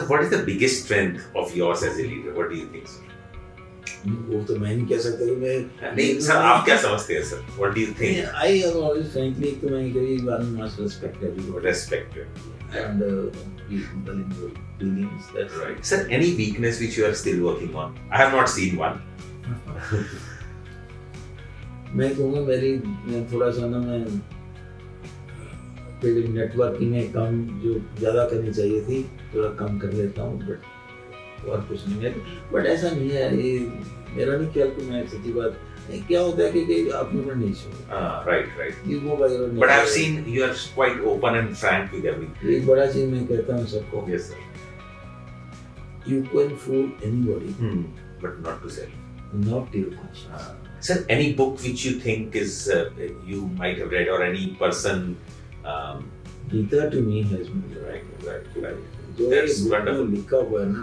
what is the biggest strength of yours as a leader? What do you think, sir? वो तो मैं नहीं कह सकता कि मैं नहीं सर, आप क्या समझते हैं sir? What do you think? I have always frankly तो मैं कभी one must respect everybody Respect it. and be humble in your dealings. That's Right. Sir, any weakness which you are still working on? I have not seen one. मैं कहूँगा मैं थोड़ा सा ना मैं नेटवर्किंग में कम जो ज़्यादा करनी चाहिए थी थोड़ा कम कर लेता हूँ बट और कुछ नहीं है बट ऐसा नहीं है ये मेरा नहीं ख्याल कि मैं सच्ची बात नहीं क्या होता है कि अपने ऊपर नहीं छोड़ Right. ये वो भाई But I have seen you are quite open and frank with everything. एक बड़ा चीज़ मैं कहता हूँ सबको Yes, sir. You can fool anybody But not to sell. not your conscience. Sir, any book which you think is you might have read or any person? Gita to me has been Right. जो That's ये wonderful. लिखा हुआ है ना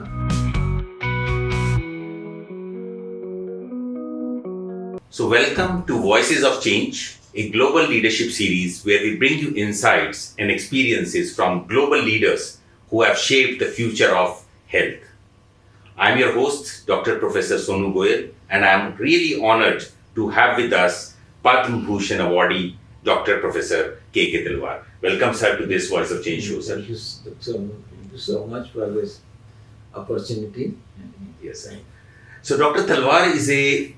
So welcome to Voices of Change, a global leadership series where we bring you insights and experiences from global leaders who have shaped the future of health. I am your host, Dr. Professor Sonu Goyal, and I am really honored to have with us Padma Bhushan awardee, Dr. Professor K.K. Talwar. Welcome, sir, to this Voice of Change show, sir. Thank you so much for this opportunity. Yes, sir. So Dr. Talwar is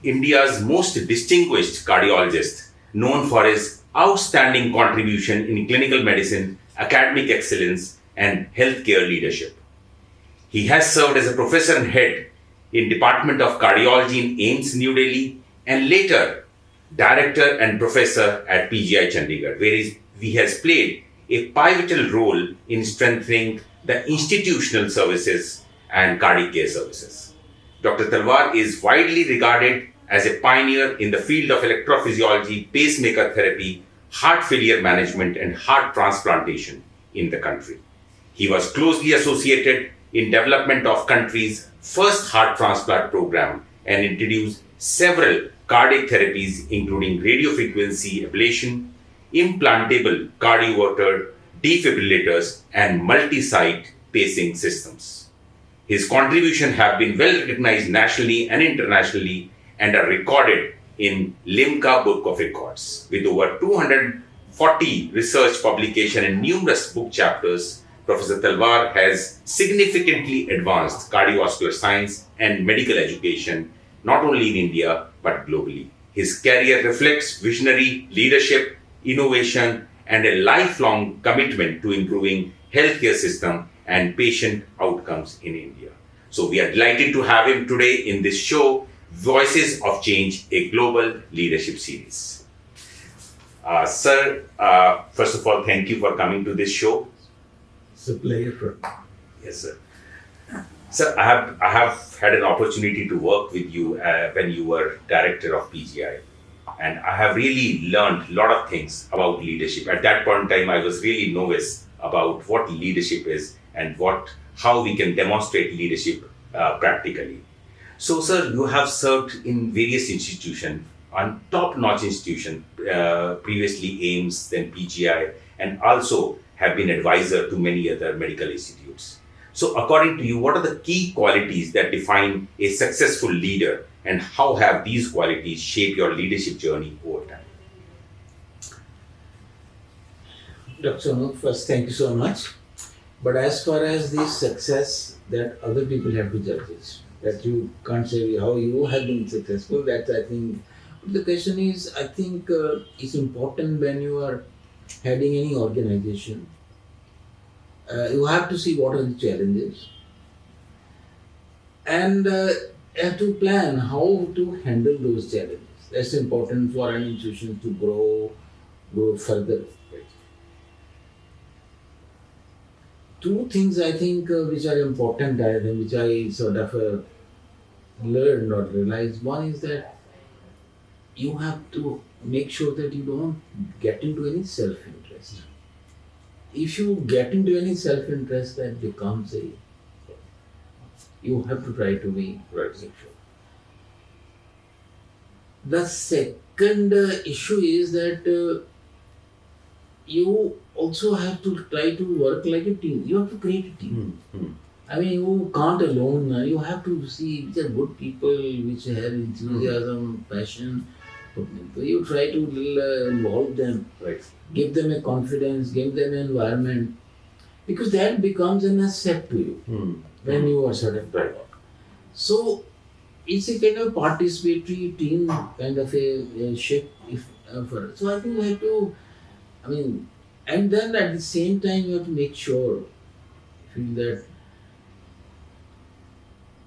India's most distinguished cardiologist, known for his outstanding contribution in clinical medicine, academic excellence, and healthcare leadership. He has served as a professor and head in Department of Cardiology in AIIMS, New Delhi, and later director and professor at PGI Chandigarh, where he has played a pivotal role in strengthening the institutional services and cardiac care services. Dr. Talwar is widely regarded as a pioneer in the field of electrophysiology, pacemaker therapy, heart failure management, and heart transplantation in the country. He was closely associated in development of country's first heart transplant program and introduced several cardiac therapies including radiofrequency ablation, implantable cardioverter, defibrillators, and multi-site pacing systems. His contributions have been well recognized nationally and internationally and are recorded in Limca Book of Records. With over 240 research publications and numerous book chapters, Professor Talwar has significantly advanced cardiovascular science and medical education not only in India but globally. His career reflects visionary leadership, innovation, and a lifelong commitment to improving healthcare system and patient outcomes in India. So we are delighted to have him today in this show, Voices of Change, a global leadership series. Sir, first of all, thank you for coming to this show. It's a pleasure. Yes, sir. Sir, I have had an opportunity to work with you when you were director of PGI. And I have really learned a lot of things about leadership. At that point in time, I was really novice about what leadership is and how we can demonstrate leadership practically. So, sir, you have served in various institutions, on top-notch institutions, previously AIIMS, then PGI, and also have been advisor to many other medical institutes. So, according to you, what are the key qualities that define a successful leader, and how have these qualities shaped your leadership journey over time? Dr. Anup, first, thank you so much. But as far as the success that other people have to judge it, that you can't say how you have been successful, that I think, the question is, I think it's important when you are heading any organization, you have to see what are the challenges and have to plan how to handle those challenges. That's important for an institution to grow further. Two things I think which are important, which I sort of learned or realized. One is that you have to make sure that you don't get into any self-interest. If you get into any self-interest, that becomes you have to try to be Right. make sure. The second issue is that you also have to try to work like a team. You have to create a team. I mean, you can't alone. You have to see which are good people, which have enthusiasm, passion. So you try to involve them, Right. give them a confidence, give them an environment, because that becomes an asset to you when you are certain. Right. So it's a kind of participatory team kind of a shape. If for so I think you have to. I mean, and then at the same time you have to make sure feel that.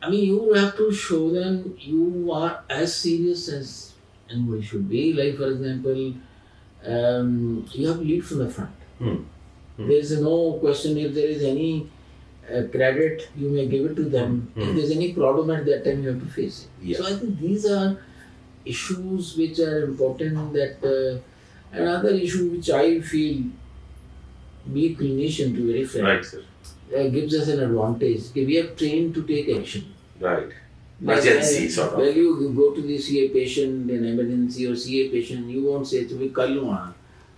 I mean, you have to show them you are as serious as anybody should be. Like, for example, you have to lead from the front. Hmm. There is no question if there is any credit, you may give it to them. If there is any problem at that time, you have to face it. Yeah. So I think these are issues which are important. That another issue which I feel, be a clinician to very frank, Right, sir. gives us an advantage. Okay, we are trained to take action. Right. Like, Emergency sort of. Well, you go to the see a patient in emergency or see a patient, you won't say to be कल लूँ आना.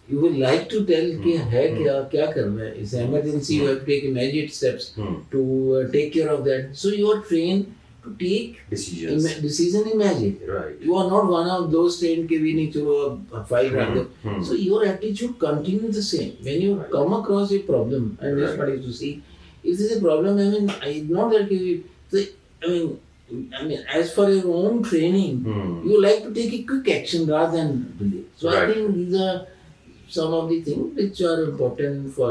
You would like to tell कि है क्या करना है. It's emergency. You have to take immediate steps to take care of that. So you are trained to take Decisions. decision immediately. Right. You are not one of those trained कि भी नहीं चलो अब file रख दो. So your attitude continues the same. When you come across a problem, and just what is to see, if there is a problem, I mean, not that I mean, as for your own training, you like to take a quick action rather than delay. So I Right. think these are some of the things which are important for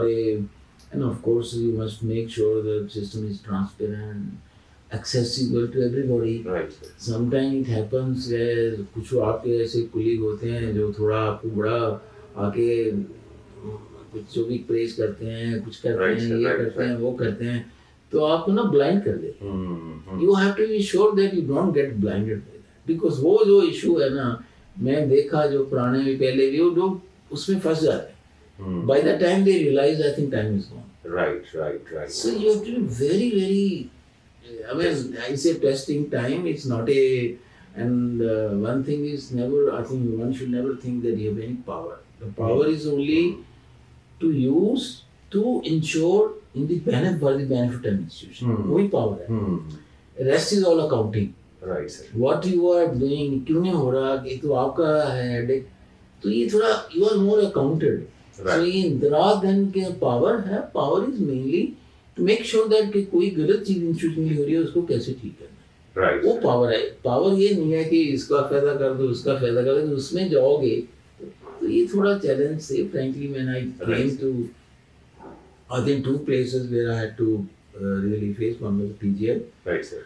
and of course you must make sure the system is transparent, accessible to everybody. Right. Sir. Sometimes it happens where कुछ आपके ऐसे colleague होते हैं जो थोड़ा आपको बड़ा आके कुछ जो भी प्रेस करते हैं, कुछ करते Right, हैं, sir, ये right, करते right. हैं, वो करते हैं, तो आपको ना ब्लाइंड कर देते हैं. You have to be sure that you don't get blinded by that. Because वो जो इशू है ना, मैं देखा जो पुराने भी पहले भी वो लोग उसमें फंस जाते हैं. By the time they realize, I think time is gone. Right. Right. Right. So you have to be very, very. I mean, I say testing time. It's not a. And one thing is never. I think one should never think that you have any power. The power is only to use to ensure in the benefit for the benefit of an institution. वही power है. Rest is all accounting. Right, sir. What you are doing, क्यों नहीं हो रहा, कि तो आपका है headache. तो ये थोड़ा you are more accounted. Right. So ये rather than के power है, power is mainly to make sure that कि कोई गलत चीज इंस्टीट्यूशन में हो रही है उसको कैसे ठीक करना है. Right. वो पावर है. पावर ये नहीं है कि इसका फायदा कर दो, उसका फायदा कर दो, उसमें जाओगे तो ये थोड़ा चैलेंज से. Frankly, when I came to, I think 2 places where I had to really face. One was PGI, Right, sir.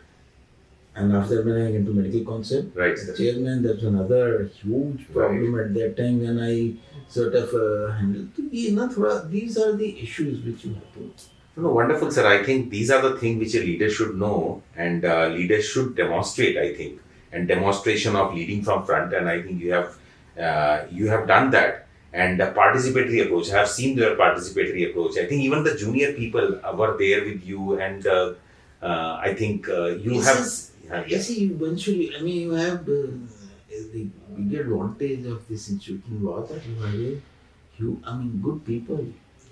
and after when I went to medical concept, Right, sir. chairman, that's another huge problem at that time when I sort of handled. तो ये ना थोड़ा, these are the issues which you have to. No, wonderful, sir. I think these are the things which a leader should know, and leaders should demonstrate. I think, and demonstration of leading from front, and I think you have done that. And the participatory approach. I have seen your participatory approach. I think even the junior people were there with you, and I think you This have. is- Yeah, You see, eventually, I mean, you have the big advantage of this institution was that you have good people,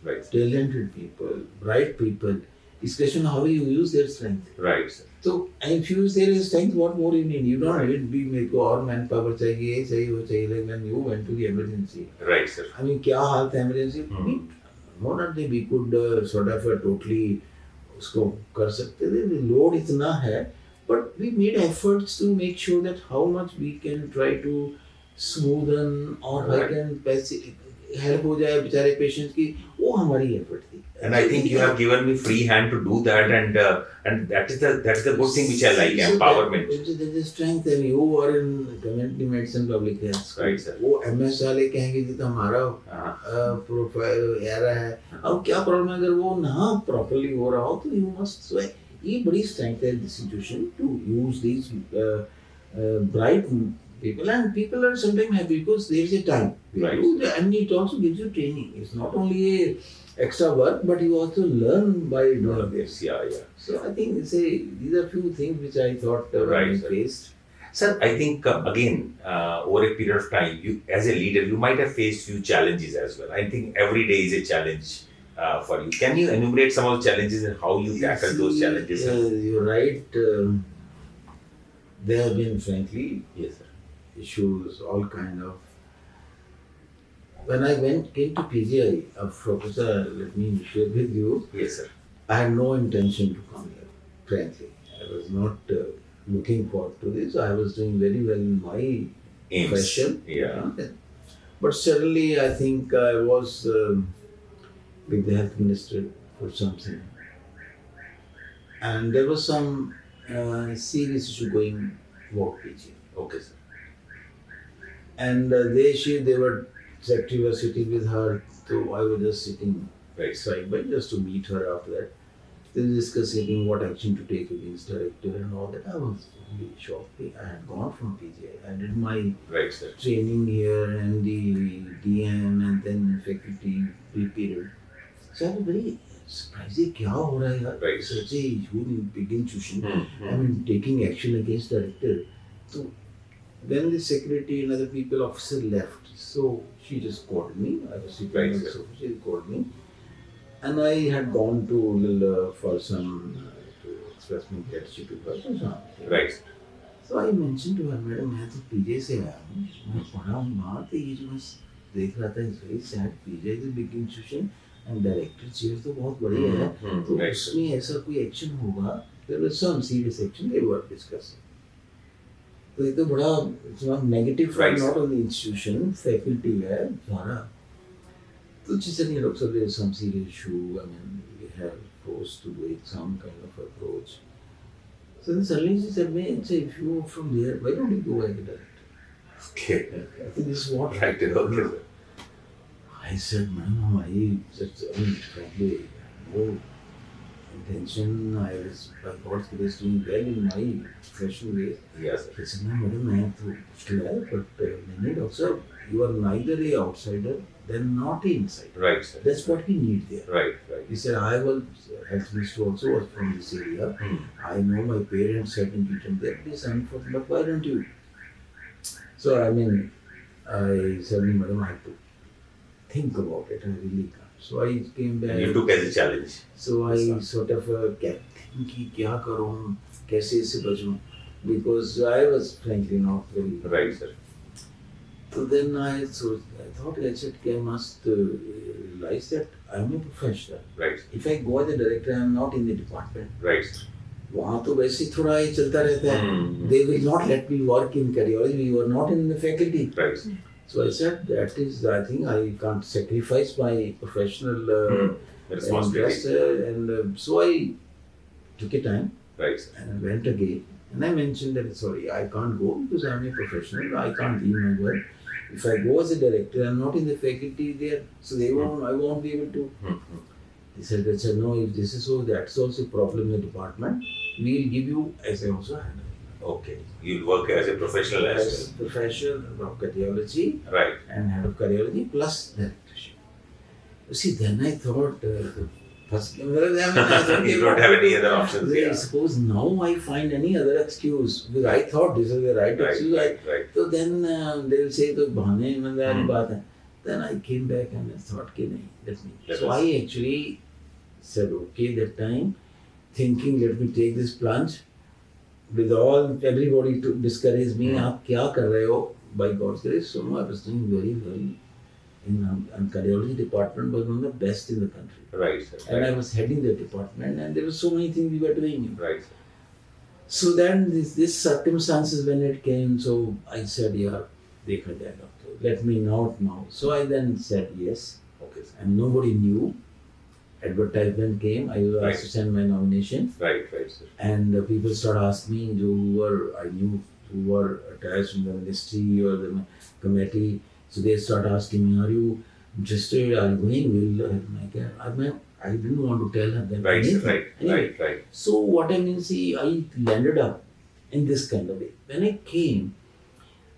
Right. talented people, bright people. It's question how you use their strength. Right, sir. So, if you use their strength, what more you need? You don't need be मेरे को और manpower चाहिए, ये चाहिए, वो चाहिए. Like when you went to the emergency, Right, sir. I mean, क्या हाल था emergency? Not that we could sort of totally उसको कर सकते थे. The load इतना है, but we made efforts to make sure that how much we can try to smoothen or I Right. can पैसे help हो जाए बेचारे patients की, वो हमारी effort थी. And I think you have given me free hand to do that, and that's the good thing which I like, So empowerment. There is strength, and you are in community medicine, public health. Right, sir. वो MS वाले कहेंगे कि तो हमारा profile यारा है. अब क्या प्रॉब्लम है अगर वो ना प्रॉपर्ली हो रहा हो तो you must. So ये बड़ी strength है institution to use these bright people, and people are sometimes happy because there is a time. Right. And it also gives you training. It's not only a extra work, but you also learn by doing this. Yeah, yeah. So I think these are few things which I thought Right, when I sir. faced. Sir, I think again, over a period of time, you as a leader, you might have faced few challenges as well. I think every day is a challenge for you. Can you enumerate some of the challenges and how you tackle those challenges? You're right. There have been, frankly, Yes, sir. issues, all kind of. When I came to PGI, Professor, let me share with you, Yes, sir. I had no intention to come here, frankly. I was not looking forward to this. I was doing very well in my Aims. profession. Yeah. But suddenly, I think I was with the health minister for something. And there was some serious issue going about PGI. Okay, sir. And they were, secretary was sitting with her, so I was just sitting Right. side by just to meet her after that. They were discussing what action to take against director and all that. I was really shocked. I had gone from PGI. I did my Right, sir. training here and the DM and then faculty pre-period. So I was very surprised. क्या हो रहा है यार? Right. Such a huge big institution. Hmm. I mean, taking action against director. So then the secretary and other people officer left. So she just called me. I was sitting Right, on the sir. sofa. She called me. And I had gone to for some to express my gratitude to her. So, Right. so I mentioned to her, madam मैं तो पीजे से आया हूँ, मैं पढ़ा हूँ वहाँ तो ये जो मैं देख रहा था इस very sad PG is big institution and director chair तो बहुत बड़ी है तो Right, sir. उसमें ऐसा कोई एक्शन होगा there was some serious action they were discussing तो ये तो बड़ा it's not negative Right, not only institution faculty है सारा तो जिससे नहीं लोग सब some serious issue I mean we have forced to do some kind of approach so then suddenly she said me say if you are from there why don't you go as a director Okay. I think this is what Right. Okay, sir. I said, madam, I mean, frankly, no intention. I was, by God's grace, doing well in my professional way. Yes, sir. He said, no, madam, I have to still have, but many doctor, you are neither a outsider, then not an insider. Right, sir. That's what we need there. Right, right. He said, I was, health minister also was from this area. Hmm. I know my parents have been treated there, this unfortunate, but why don't you? So, I mean, I said, madam, I have to think about it. I really can't. So I came back. And you took as a challenge. So I sort of kept thinking, क्या करूँ, कैसे इससे बचूँ, because I was frankly not very. Right, sir. So then I thought I said, I must realize that I am a professional. Right. If I go as a director, I am not in the department. Right, sir. वहाँ तो वैसे ही थोड़ा ही चलता रहता है. They will not let me work in cardiology. You are not in the faculty. Right, sir. So I said that is I think I can't sacrifice my professional Responsibility. interest so I took a time Right, sir. and I went again and I mentioned that sorry I can't go because I'm a professional I can't leave my work. If I go as a director I'm not in the faculty there so I won't be able to. They said no if this is so that's also a problem in the department we'll give you as I also handle. Okay. You'll work as a professional as As professional of cardiology well. Right. and head of cardiology plus directorship. You see, then I thought, first, You don't have any other options. I Yeah. suppose now I find any other excuse because I thought this is the right Right, excuse. right, right. So then they will say, तो बहाने Mazari Hmm. बात है. Then I came back and I thought, कि नहीं, let me. Let So us. I actually said, okay, that time, thinking, let me take this plunge. With all everybody to discourage me, आप क्या कर रहे हो? By God's grace, so I was doing very well in cardiology department, was one of the best in the country. Right, sir. And I Right. was heading the department, and there were so many things we were doing. Right, sir. So then this circumstances when it came, so I said, yeah, देखा जाएगा. So let me not now. So I then said yes, Okay, sir. and nobody knew. Advertisement came. I was Right. asked to send my nomination. Right, right, sir. And people started asking me who I knew who were attached in the ministry or the committee. So they started asking me, are you interested? Are you going? I didn't want to tell her that. Right, sir. anything. Right, Anyway, right, right. So what I mean, see, I landed up in this kind of way. When I came,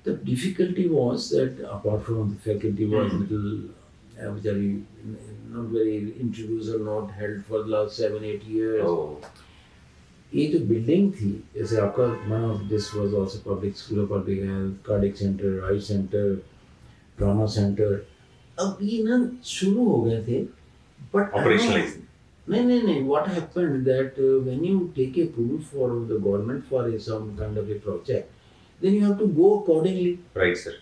the difficulty was that apart from the faculty was little, very, not very interviews are not held for the last 7-8 years. Oh, ये जो building थी जैसे आपका one of this was also public school of public health, cardiac center, eye center, trauma center. अब ये ना शुरू हो गए थे But operationalizing. No. What happened that when you take a approval for the government for some kind of a project, then you have to go accordingly. Right, sir.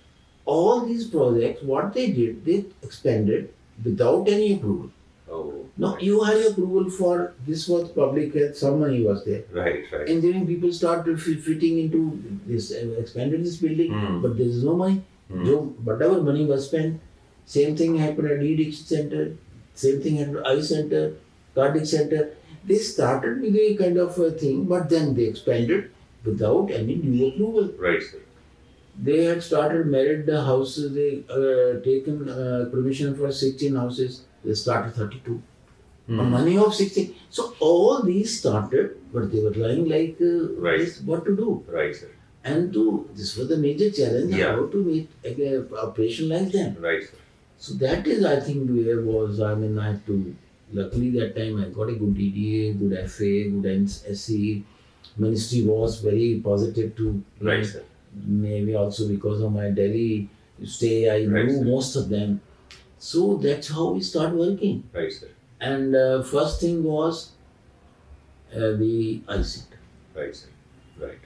All these projects, what they did, they expanded without any approval. Oh. Now you had approval for this was public health, some money was there. Right, right. Engineering people started fitting into this, expanded this building, but there is no money. So whatever money was spent, same thing happened at E-Diction Center, same thing happened at Eye Center, Cardiac Center. They started with a kind of a thing, but then they expanded without any new approval. Right, sir. They had started married the houses, they taken permission for 16 houses, they started 32. A money of 16. So all these started, but they were lying like this, what to do. Right, sir. And this was the major challenge, Yeah. how to operationalize them. Right, sir. So that is, I think, where was, I had to, luckily that time I got a good DDA, good FA, good SC. Ministry was very positive to, Right, sir. maybe also because of my Delhi stay, I Right, knew sir. most of them. So that's how we start working. Right, sir. And first thing was the Eye Center. Right, sir. Right.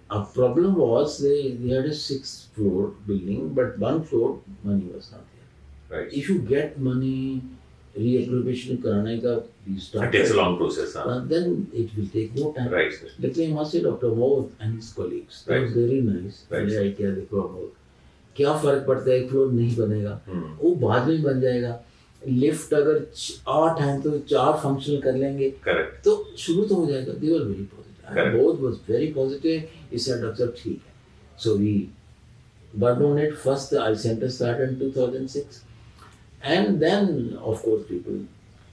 Our problem was they had a 6th floor building, but 1 floor money was not there. Right. If you get money, reappropriation karane ka, we start. It takes a long process, huh? Then it will take more time. Right, sir. Luckily, I must say Dr. Moh and his colleagues, they Right. were very nice. Right. मेरे idea देखो अब क्या फर्क पड़ता है, एक floor नहीं बनेगा, वो बाद में बन जाएगा. लिफ्ट अगर 8 हैं तो 4 फंक्शनल कर लेंगे, Correct. तो शुरू तो हो जाएगा. They were very positive. Correct. Both was very positive. He said, Doctor, ठीक है. So we worked on it. First, the Eye Center started in 2006, and then of course people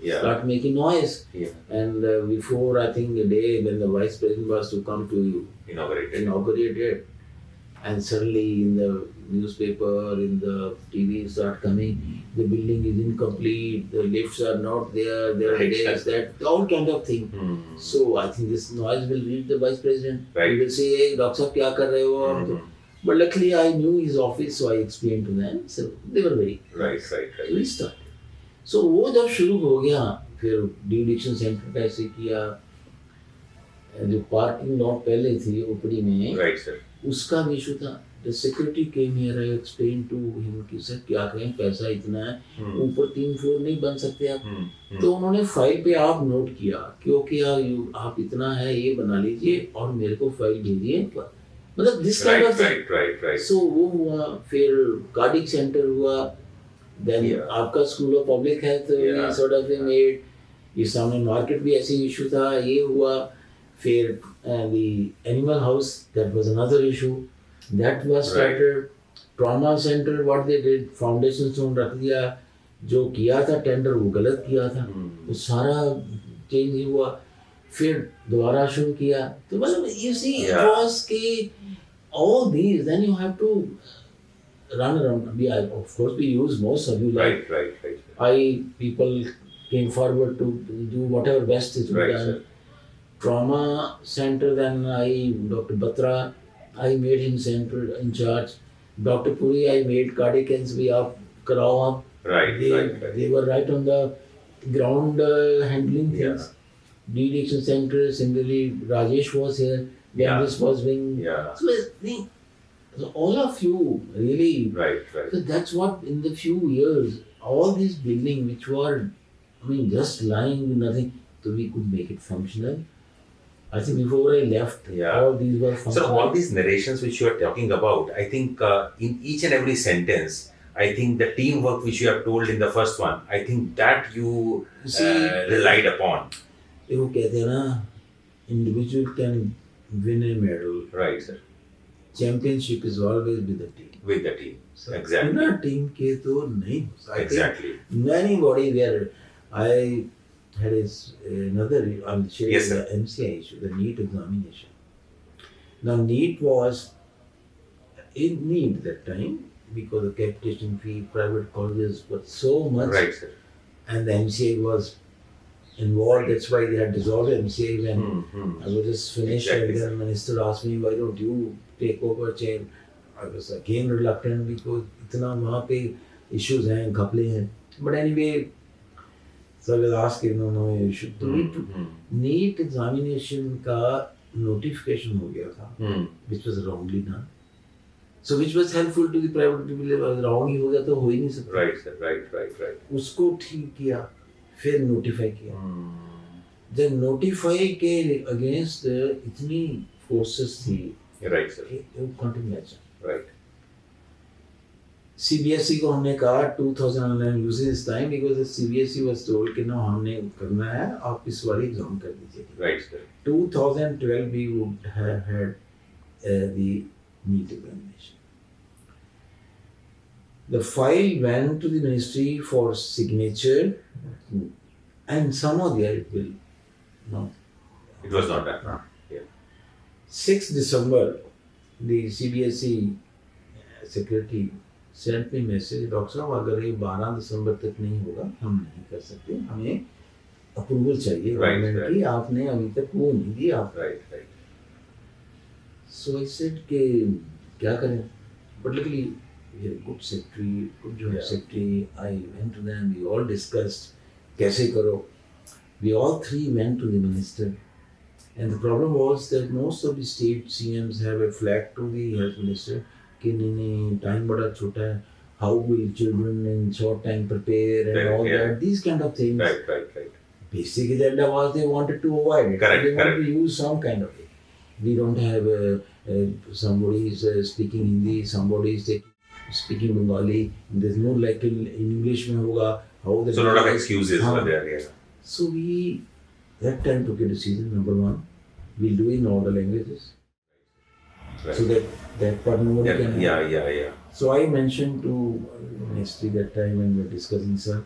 Yeah. start making noise. Yeah. And before, I think a day when the vice president was to come to Inaugurated. inaugurate it, and suddenly in the newspaper, in the TV start coming, the building is incomplete, the lifts are not there, there are Right. this, that, all kind of thing. So I think this noise will reach the vice president. Right. He will say, hey, Doctor Sahab, kya kar rahe ho? But luckily I knew his office, so I explained to them. So they were very Right, right, right. we started. So वो जब शुरू हो गया, फिर D-addiction centre का ऐसे किया, जो पार्किंग लॉट पहले थी ऊपरी में, Right, sir. उसका भी इशू था. The security came here, I explained to him कि सर क्या करें, पैसा इतना है, ऊपर 3 फ्लोर नहीं बन सकते आप. तो उन्होंने फाइल पे आप नोट किया क्योंकि आप इतना है ये बना लीजिए और मेरे को फाइल भेजिए. मतलब this kind of Right, right, right. सो वो हुआ. फिर कार्डिक सेंटर हुआ, देन आपका school of public health sort of made. ये सामने मार्केट भी ऐसे इशू था, ये हुआ. फिर the animal house, that was another issue, that was started. Trauma center, what they did, foundation stone रख दिया, जो किया था टेंडर वो गलत किया था, वो सारा चेंज हुआ. फिर दोबारा शुरू किया. तो मतलब you see it was कि all these, then you have to run around. Of course we use most of you, like Right, right, right. people came forward to do whatever best is Right, done. sir. Trauma center, then Dr. Batra, I made him center in charge. Dr. Puri, I made cardiac भी आप कराओ आप. Right, They, right, right. they were right on the ground handling things. De-addiction center, similarly Rajesh was here when this was being. Yeah. So I think so all of you really. Right, right. So that's what in the few years, all these buildings which were, just lying with nothing, so we could make it functional. I think before I left, all these were functional. So all these narrations which you are talking about, I think in each and every sentence, I think the teamwork which you have told in the first one, I think that you relied upon. वो कहते हैं ना, individual can win a medal. Right, sir. Championship is always with the team. With the team. Exactly. बिना team के तो नहीं हो सकता. Exactly. Anybody where I had another, I'll share Yes, the sir. MCI issue, the NEET examination. Now NEET was in need that time because the capitation fee, private colleges were so much, Right, sir. and the MCI was involved. That's why they had dissolved the MCI when I was just finished, Exactly, and then the minister asked me, why don't you take over chair? I was again reluctant because इतना वहाँ पे issues हैं, घपले हैं. But anyway, So I was asked, no, you should do it. Hmm. NEET examination का notification हो गया था, Hmm. which was wrongly done. So which was helpful to the private people. Wrong ही हो गया तो हो ही नहीं सकता. Right, sir. Right. उसको ठीक किया, फिर notify किया. जब notify के against इतनी forces थी, Right, sir. वो continuation. Right. CBSE को हमने कहा 2011 using this time because the CBSE was told कि ना हमने करना है, आप इस बार एग्जाम कर दीजिए. Right, sir. 2012 we would have had the NEET examination. The file went to the ministry for signature, and somehow there it will not. It was not done. No. Yeah. 6th December, the CBSE secretary sent me message, doctor साहब अगर ये 12 दिसंबर तक नहीं होगा हम नहीं कर सकते, हमें अप्रूवल चाहिए गवर्नमेंट की, आपने अभी तक वो नहीं दी आप. Right. So I said कि क्या करें, but luckily we had a good secretary, good joint secretary. I went to them, we all discussed कैसे करो. We all three went to the minister, and the problem was that most of the state CMs have a flag to the health minister कि नहीं time बड़ा छोटा है, how will children in short time prepare and all that, these kind of things. Right. Basic agenda was they wanted to avoid it. Correct. They wanted to use some kind of it. We don't have somebody is speaking Hindi, somebody is speaking Bengali. There's no like in English में होगा. How the So a lot of excuses were there. Yeah. So we that time took a decision. Number one, we'll do in all the languages. Right. So that part nobody can. Yeah. So I mentioned to ministry that time when we were discussing, sir,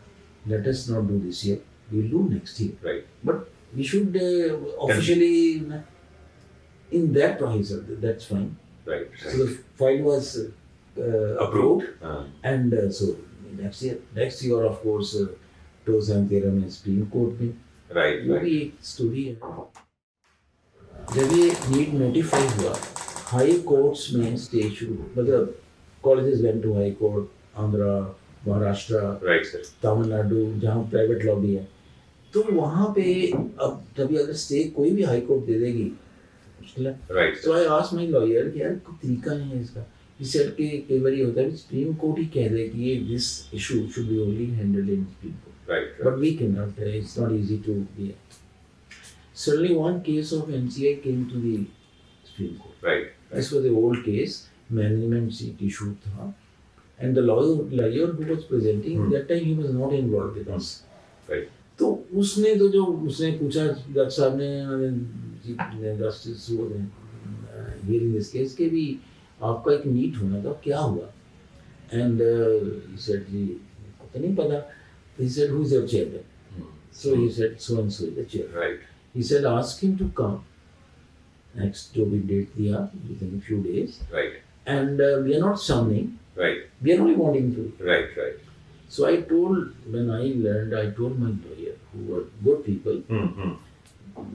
let us not do this year. We'll do next year. Right. But we should officially in that price, that's fine. Right. So the file was approved, and so next year of course, 2013 में Supreme Court में Right. वो भी एक story है. जब ये NEET notify हुआ, high courts में स्टे शुरू, मतलब colleges went to high court, Andhra, Maharashtra, Right, sir. Tamil Nadu जहाँ प्राइवेट लॉ भी है, तो वहाँ पे अब तभी अगर स्टे कोई भी हाई कोर्ट दे देगी मुश्किल है. Right. So I asked my lawyer कि यार कोई तरीका नहीं है इसका. He said कि कई बार ये होता है कि सुप्रीम कोर्ट ही कह दे कि ये this issue should be only handled in Supreme Court. Right. But we cannot. It's not easy to be. Suddenly, one case of NCI came to the Supreme Court. Right. This was the old case, management seat issue tha, and the lawyer who was presenting that time he was not involved with us. Right. तो उसने तो जो उसने पूछा जज साहब ने justice hearing this case के भी आपका एक नीट होना था, क्या हुआ? एंड ही सेड जी पता नहीं पता. He said, who is your chairman? So he said, so and so is the chairman. Right. He said, ask him to come. Next जो भी डेट दिया within a few days. Right. And we are not summoning. Right. We are only wanting to. Right. So I told, when I learned, I told my lawyer, who were good people,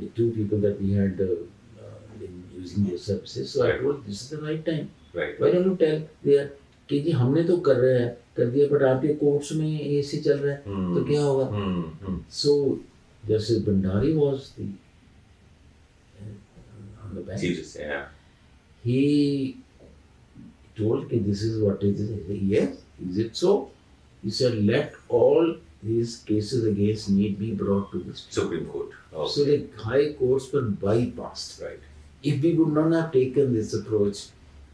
the two people that we had been using their services. So I told, this is the right time. Right. Why don't you tell there कि जी हमने तो कर रहे हैं, कर दिया, but आपके courts में ऐसे चल रहा है, तो क्या होगा? So Justice Bhandari was the on the bench. Jesus, yeah. He told that this is what it is. I said, yes, is it so? He said, let all these cases against NEET be brought to the Supreme Court. Okay. So the high courts were bypassed. Right. If we would not have taken this approach,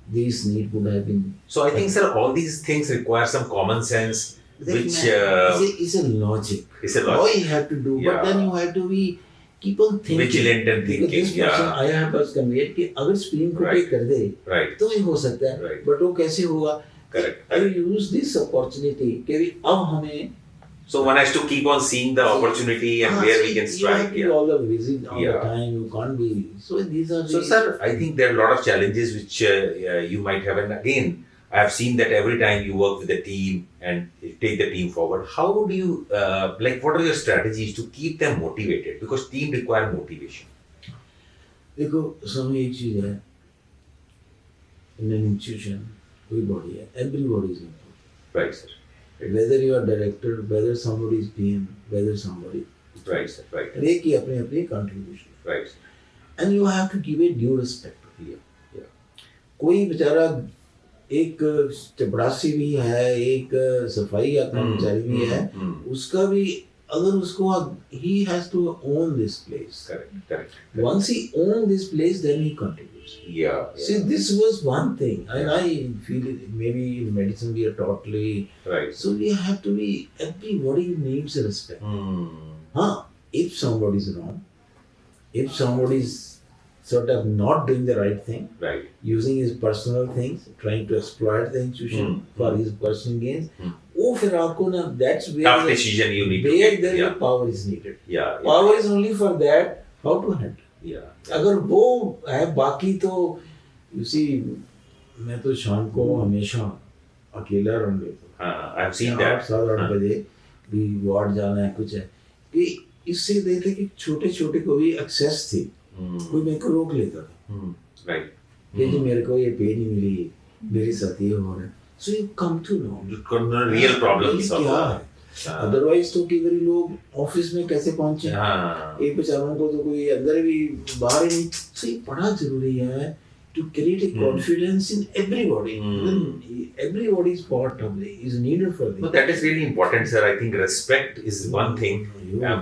this NEET would have been. So I think, sir, all these things require some common sense, which it's a logic. is a All lot you have to do, Yeah. but then you have to be keep on thinking. vigilant and Because thinking. this person Yeah. I have was conveyed कि अगर supreme court ये Right. कर दे Right. तो ये हो सकता है, Right. but वो कैसे होगा? Correct. I use this opportunity कि भी अब हमें So one has to keep on seeing the opportunity and where we can You have strike. to be Yeah. all the visit all Yeah. the time. You can't be. So these are. So, the, sir, I think there are a lot of challenges which you might have. And again, I have seen that every time you work with the team and take the team forward, how do you, what are your strategies to keep them motivated? Because team require motivation. देखो समय एक चीज है. In an institution, कोई body है. Everybody is important. Right, sir. whether you are director, whether somebody is PM, whether somebody. Right, sir. Right. हर एक की अपनी अपनी contribution. Right. And you have to give a due respect. Yeah. Yeah. कोई बेचारा एक चपरासी भी है, एक सफाई का कर्मचारी भी है, उसका भी अगर उसको he has to own this place. Correct. Once he owns this place, then he contributes. Yeah. See, this was one thing, and I feel it, maybe in medicine we are totally Right. so we have to be, everybody needs respect. If somebody is wrong, if somebody is sort of not doing the right thing, Right. using his personal things, trying to exploit the institution for his personal gains, वो फिर आपको ना, that's where Tough decision you need to where take. the Yeah. power is needed. Yeah. Power is only for that, how to handle. Yeah. अगर वो है, बाकी तो you see, मैं तो शाम को हमेशा अकेला रन लेता हूँ। I've seen that. 7-8 बजे भी वार्ड जाना है, कुछ है कि इससे देखते कि छोटे छोटे को भी एक्सेस थी, कोई मेरे को रोक लेता था Right. कि जी मेरे को ये पे नहीं मिली, मेरे साथ ये हो रहा है, so you come to know Real problems. क्या है। अदरवाइज तो कई बार लोग ऑफिस में कैसे पहुंचे, एक बेचारों को तो कोई अंदर भी बाहर ही नहीं, सो ये बड़ा जरूरी है to create a confidence in everybody. Everybody's part of it is needed for this. But that is really important, sir. I think respect is one thing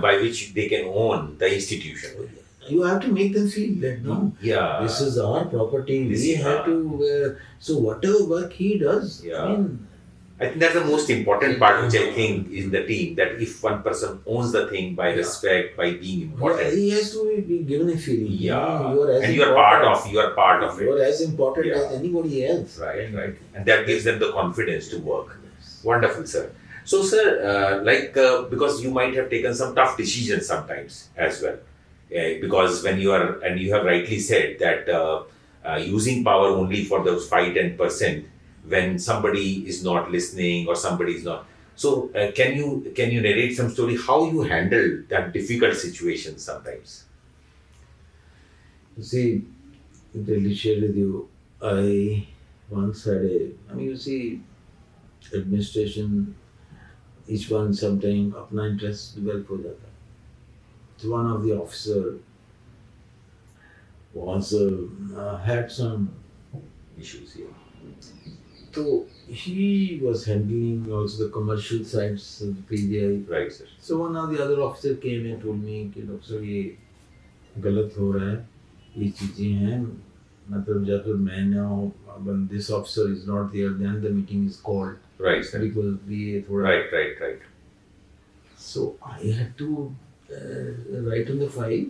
by which they can own the institution. You have to make them feel that no, Yeah. this is our property. This We is have to. So whatever work he does, Yeah. I mean, I think that's the most important part which I think in the team, that if one person owns the thing by respect, by being important. he has to be given a feeling. Yeah. You are as And you are part of it. You are as important Yeah. as anybody else. Right. And that gives them the confidence to work. Wonderful, sir. So, sir, because you might have taken some tough decisions sometimes as well. Because when you are, and you have rightly said that using power only for those 5-10% when somebody is not listening or somebody is not. So, can you narrate some story how you handle that difficult situation sometimes? You see, to really share with you, I once had you see, administration, each one sometime अपना interest develop हो जाता है. So one of the officer was had some Issues here. so he was handling also the commercial sides of the PGI. Right, sir. So one of the other officer came and told me कि doctor साहब ये गलत हो रहा है, ये चीज़ें हैं, मतलब जब तक मैं ना हो, when this officer is not there, then the meeting is called. Right, sir. Because we थोड़ा. Right. So I had to write on the file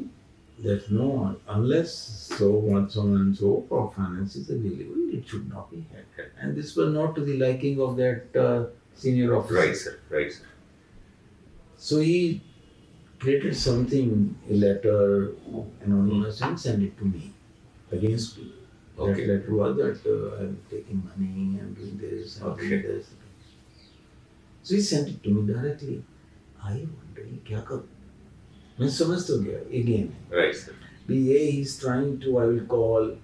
that no, unless so and so for finance is available, it should not be had. And this was not to the liking of that senior officer. Right, sir. So he created something, a letter, anonymous, and sent it to me against me. Okay. That letter was that I'm taking money, I'm doing this, I'm doing this. So he sent it to me directly. I wondering क्या करूँ? मैं समझ तो गया again. Right, sir. He's trying to, I will call.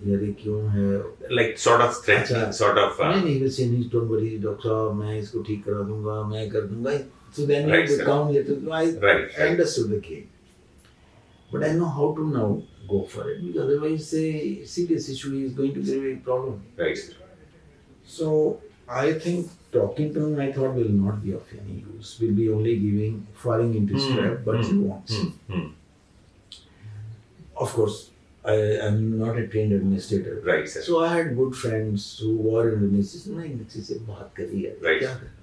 यार ये क्यों है? Like sort of threatening, sort of. नहीं, he was saying, don't worry, doctor साहब, मैं इसको ठीक करा दूँगा, मैं कर दूँगा. So then he Right, would sir. come later. Right. I understood the game. But I know how to now go for it, because otherwise a serious issue is going to be a big problem. Right, sir. So I think talking to him, I thought will not be of any use. Will be only falling into his trap, but he wants. Of course, I am not a trained administrator. Right, sir. So I had good friends who were in administration. नहीं बच्चे से बात करी है. Right. क्या करना?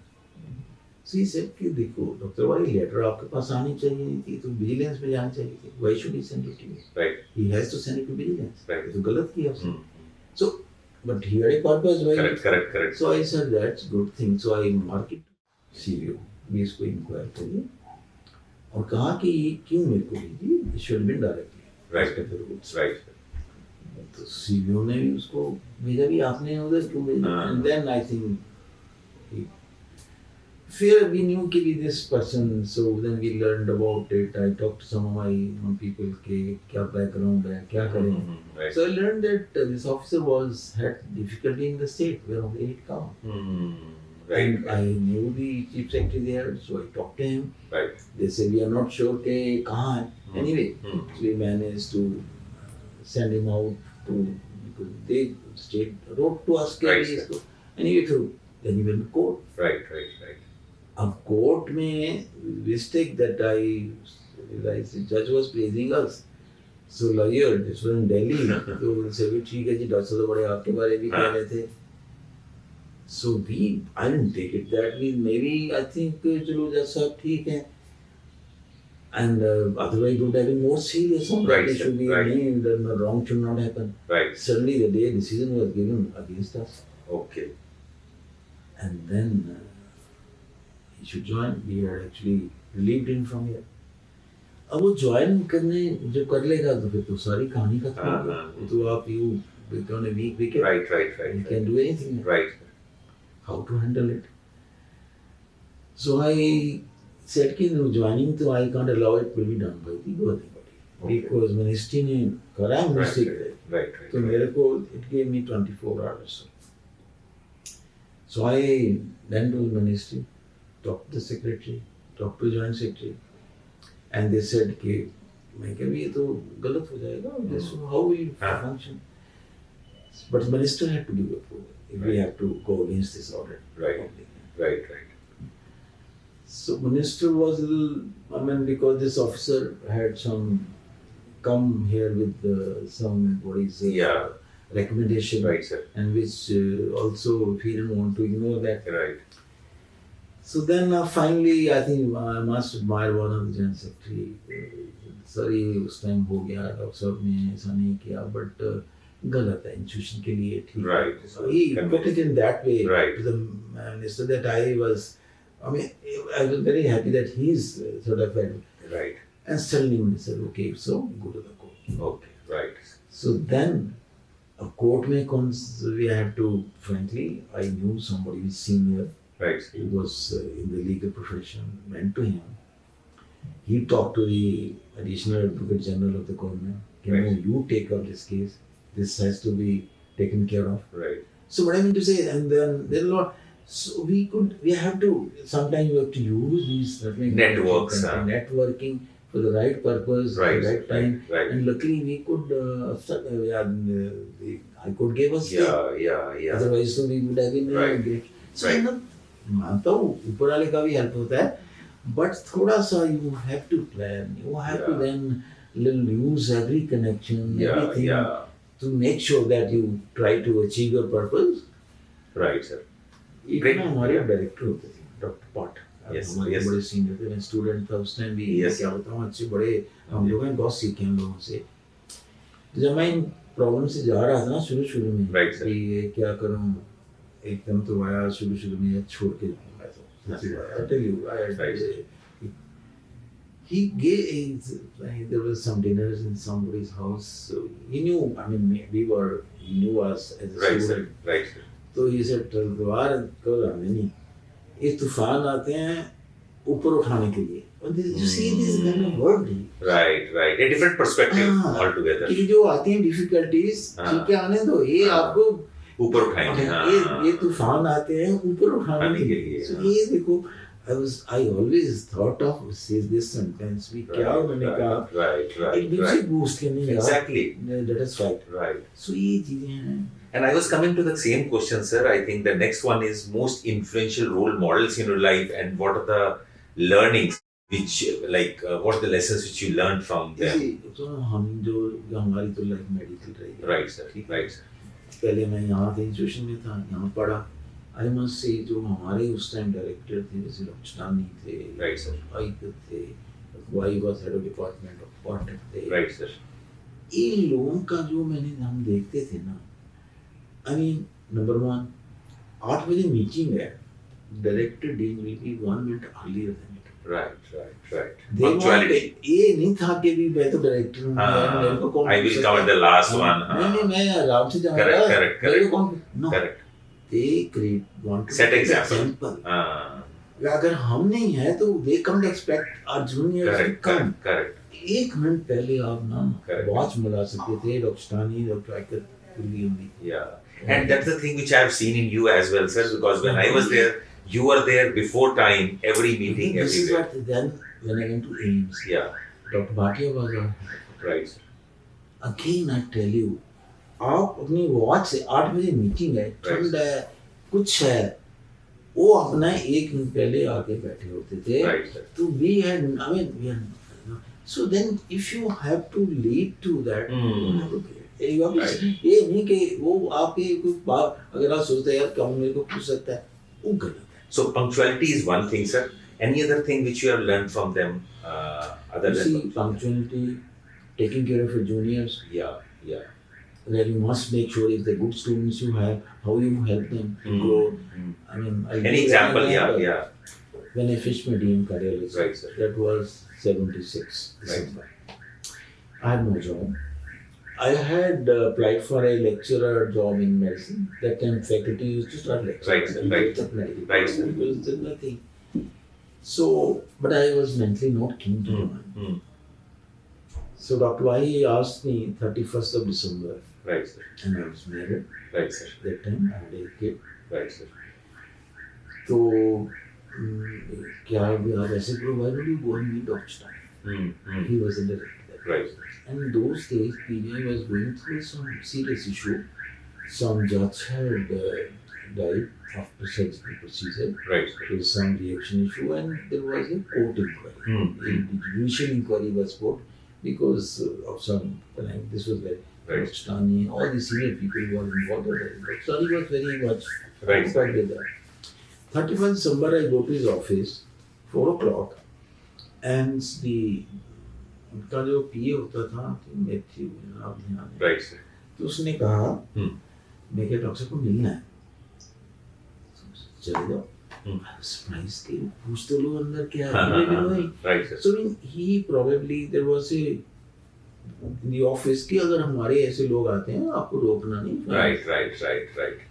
So he said कि देखो डॉक्टर भाई लेटर आपके पास आनी चाहिए थी, तो विजिलेंस में जानी चाहिए थी. Why should he send it to you? Right. He has to send it to vigilance. Right. तो गलत किया उसने. So, but he had a purpose why. Correct. So I said that's good thing. So I mark it CVO. भी इसको inquire करिए और कहा कि ये क्यों मेरे को भेजी? It should have been directly. Right. तो CVO ने भी उसको भेजा भी आपने उधर क्यों भेजा? And then I think fear we knew कि this person. So then we learned about it. I talked to some of my people के क्या background है, क्या करें. Right. So I learned that this officer had difficulty in the state where only it come. Right. And I knew the chief secretary there, so I talked to him. Right. They said we are not sure कि कहाँ है. Anyway, Hmm. we managed to send him out to, because they wrote to us कि Right, ये sir. इसको. Anyway, through then he went to court. Right. Right. अब court में mistake that I realized the judge was praising us. So lawyer, this was in Delhi, तो उनसे भी ठीक है जी, डॉक्टर साहब तो बड़े आपके बारे में भी कह रहे थे. So I didn't take it that way. Maybe I think चलो जज साहब ठीक है. And otherwise it would have been more serious. Right, They sir. should be Right. named and the wrong should not happen. Right. Suddenly the day decision was given against us. Okay. And then he should join. We had actually relieved him from here. अब वो join करने जब कर लेगा तो फिर तो सारी कहानी खत्म हो हाँ, गई. तो आप you on a weak wicket, Right. you can do anything. Right. How to handle it? So I said कि no, joining तो I can't allow it will be done by the governing body. Okay. Because ministry ने करा ministry Right. करे. Right. तो मेरे को it gave me 24 hours. So I went to the ministry, talked to the secretary, talked to joint secretary, and they said कि मैं कह ये तो गलत हो जाएगा. This how we हाँ. function. But the minister had to give approval if we Right. have to go against this order. Right. Right. So minister was a little, I mean, because this officer had come here with some body's Yeah. recommendation, Right, sir. and which also he didn't want to ignore that. Right. So then finally, I think I must admire one of the general secretary. Sorry, उस time हो गया, doctor साहब ने ऐसा नहीं किया, but गलत है इंस्टीट्यूशन के लिए ठीक है. Right. So he put it in that way Right. to the minister that I was very happy that he's sort of Right. and suddenly minister said, okay, so go to the court. Okay. Right. So then, a court में we had to, frankly, I knew somebody who was senior, Right. who was in the legal profession, went to him. He talked to the additional advocate general of the government. Right. You take up this case. This has to be taken care of. Right. So what I mean to say, and then there are a lot. So we have to, sometimes you have to use these Networks, networking for the right purpose, Right. the right time. Right. And luckily we could, the High Court gave us stay. Yeah. Otherwise so we would have been Right. great. So Right. मानता हूँ ऊपर वाले का भी help होता है, but थोड़ा सा you have to plan. You have to Yeah. then little use every connection, everything Yeah. to make sure that you try to achieve your purpose. Right, sir. एक Great. ना हमारे डायरेक्टर होते थे doctor पाट. Yes, हमारे yes. बड़े senior थे. मैं स्टूडेंट था उस टाइम भी. Yes. क्या बताऊँ, अच्छे बड़े हम लोग हैं, बहुत सीखे हैं लोगों से. तो जब मैं इन प्रॉब्लम से जा रहा था ना शुरू में, Right, sir. कि ये क्या करूँ, एकदम तो आया शुरू में छोड़ के मैं तो I tell you, Right. he gave, there was some dinners in somebody's house. So he knew, he knew us as a Right, sir. student. Right, sir. तो he said, तलवार कल आने नहीं, ये तूफान आते हैं ऊपर उठाने के लिए. You see this kind of word, Right. A different perspective altogether. कि जो आती हैं difficulties, ठीक है आने दो, ये आपको ऊपर उठाएंगे. ये तूफान आते हैं ऊपर उठाने के लिए. So ये देखो, I always thought of this sentence भी क्या मैंने कहा, Right. एक दूसरे boost करने का. Exactly. Let us fight. Right. So ये चीजें हैं. And I was coming to the same question, sir. I think the next one is most influential role models in your life, and what are the learnings which, what are the lessons which you learned from them? तो हम जो हमारी तो life medical रही है. Right, sir. Right, sir. पहले मैं यहाँ थे, इंस्टीट्यूशन में था, यहाँ पढ़ा. आई मस्ट से जो हमारे उस टाइम डायरेक्टर थे, जैसे रक्षानी थे, Right, sir. आइक थे, why was head of department of contact थे. Right, sir. इन लोगों का जो हम देखते थे ना, नंबर 1, 8 बजे मीटिंग है, director dean will be 1 minute earlier than it. Right. They Punctuality. want- ये नहीं था कि भी मैं तो डायरेक्टर हूँ, मेरे को कौन I will पूछ come सकता at the है? last हाँ, one. नहीं मैं आराम से जाऊंगा. Correct. मेरे को कौन no. Correct. They want to Set set example. अगर हम नहीं है तो they can't expect our juniors to come. Correct. 1 minute पहले आप ना Correct. वॉच मिला सकते थे. डॉक्टर स्टानी, डॉक्टर आइकर, Yeah. And that's the thing which I have seen in you as well, sir, because when I was there, You were there before time, every meeting, This is everywhere. what then when I went to AIMS, Yeah, Dr. Bhatia was on. right, sir. Again I tell you, आप अपनी watch से 8 बजे meeting है, ठंड है, कुछ है, वो अपना 1 मिनट पहले आके बैठे होते थे. Right, sir. तो we had, I mean, we had, so then if you have to lead to that, you have to Right. ये नहीं कि वो आपके कोई बात अगर आप सोचते हैं यार कम मेरे को पूछ सकता है, वो गलत है. So punctuality is one thing, sir. Any other thing which you have learned from them, other You than see, punctuality, taking care of your juniors, Yeah, yeah. that you must make sure if they're good students you have, how you help them to grow. I mean, I'll give Any you example? an Yeah, example. yeah. When I finished my DM cardiology, Right, sir. that was 76 December. I had no job. I had applied for a lecturer job in medicine. That time faculty used to start lecturing. Right, sir, right. Right, sir. Because there's nothing. So, but I was mentally not keen to join. Mm. So Dr. Wahi asked me 31st of December, Right, sir. and I was married. Right, sir. That time I had a kid. Right, sir. तो क्या आप ऐसे करो, why don't you go and meet Dr. Stein? He was in the Right. and in those days PGI was going through some serious issue. Some judge had died after surgical procedure. Right. There was some reaction issue and there was a court inquiry. A judicial inquiry was put because of some, like this was like Right. Dr. Stani, all the senior people were involved in it. Dr. Stani was very much Right. occupied with that. 31st December I go to his office, 4 o'clock, and the उनका जो पीए होता था Matthew, आप ध्यान दें, Right, sir. तो उसने कहा Hmm. मैं क्या डॉक्टर को मिलना है, चले जाओ. Hmm. सरप्राइज के पूछ तो लो अंदर क्या है. Right, sir. So I mean, he probably there was a in the office कि अगर हमारे ऐसे लोग आते हैं आपको रोकना नहीं. Right, right, right, right.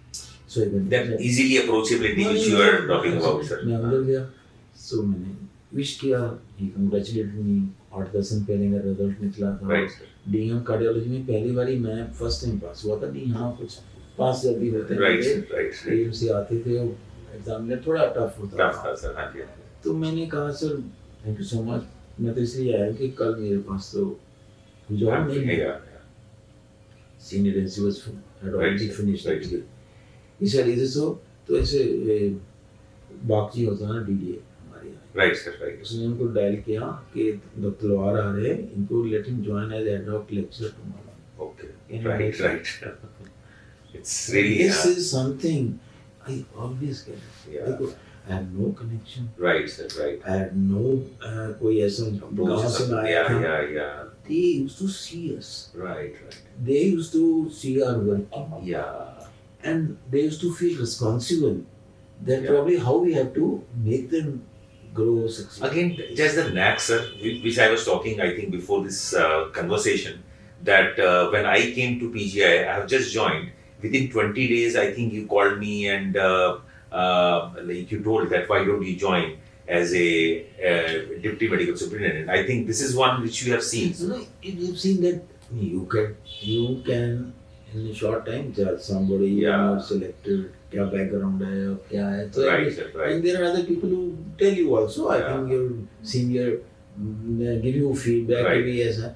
So I went That easily approachability which you are talking about, sir. मैं अंदर गया, so मैंने विश किया, he congratulated me. 8-10 दिन पहले मेरा रिजल्ट निकला था. Right, sir. डीएम कार्डियोलॉजी में पहली बारी मैं फर्स्ट टाइम पास हुआ था. नहीं यहाँ कुछ पास जल्दी होते Right, थे, sir. Right, sir. डीएम से आते थे, एग्जाम में थोड़ा टफ होता Tough था. था, sir. हाँ जी. तो मैंने कहा sir thank you so much, मैं तो इसलिए आया कि कल मेरे पास तो जॉब नहीं है. Yeah, yeah. Senior residency was had already Right, finished right. actually. He said is it so? तो ऐसे बागची होता है ना डीडीए हमारे यहाँ, Right, sir. Right. उसने उनको डायल किया कि डॉक्टर तलवार आ रहे हैं, इनको let him join as ad hoc lecturer tomorrow. Okay. In Right, my- right. It's really This is something I always get. Yeah. देखो, I had no connection. Right, sir. Right. I had no कोई ऐसा गाँव से ना आया Yeah, था. yeah, yeah. They used to see us. Right, right. They used to see our work. Yeah. And they used to feel responsible. That Yeah. probably how we have to make them grow, succeed. Again, just the knack, sir, which I was talking, I think, before this conversation, that when I came to PGI, I have just joined. Within 20 days, I think you called me and like you told that why don't you join as a deputy medical superintendent. I think this is one which you have seen. So, no, you've seen that you can in a short time judge somebody, Yeah. you know, selected, क्या background है और क्या है. So, Right, sir, right. And there are other people who tell you also. I Yeah. think your senior give you feedback Right. भी ऐसा.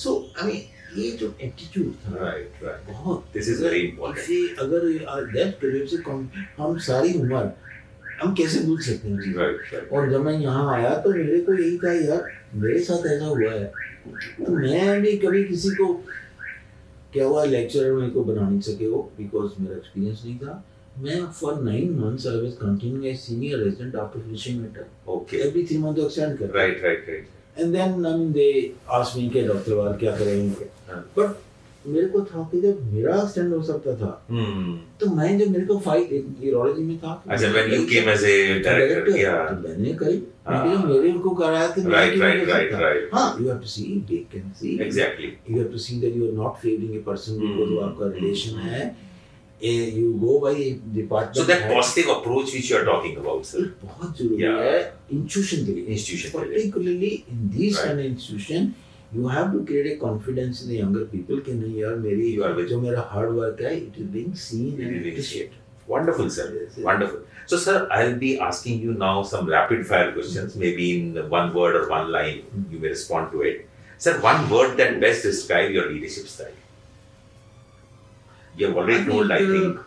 So I mean ये जो attitude था Right, right. बहुत. This is very important. इसे अगर that period से हम सारी उम्र हम कैसे भूल सकते हैं चीज़ें. Right, right. और जब मैं यहाँ आया तो मेरे को यही था यार मेरे साथ ऐसा हुआ है, तो मैं भी कभी किसी को क्या हुआ लेक्चरर मेरे को बना नहीं सके वो, बिकॉज मेरा एक्सपीरियंस नहीं था. मैं for 9 months I was continuing as senior resident after finishing my term. Okay. Every 3 months extend कर. Right, right, right. And then they asked me कि डॉक्टर वार क्या करेंगे. हाँ. बट मेरे को था कि जब मेरा एक्सटेंड हो सकता था Hmm. तो मैं जब मेरे को फाइल यूरोलॉजी में था. अच्छा, when you came as a director, yeah. तो मैंने करी, हाँ. लेकिन मेरे को कराया तो मैं Right, क्यों right, नहीं कर right, सकता? right. हाँ, you have to see, they can see. Exactly. You have to see that you are not favoring a person because वो आपका relation है. You go by a department. So that head. positive approach which you are talking about, sir. ये बहुत जरूरी Yeah. है institution के लिए. Institution के लिए. Particularly in these Right. kind of institution, you have to create a confidence in the younger people कि नहीं यार You are मेरी with- जो मेरा hard work है, it is being seen It is and being appreciated. Wonderful, sir. Yes, yes. Wonderful. So, sir, I'll be asking you now some rapid fire questions, maybe in one word or one line. You may respond to it. Sir, one word that best describe your leadership style. You have already told, I think.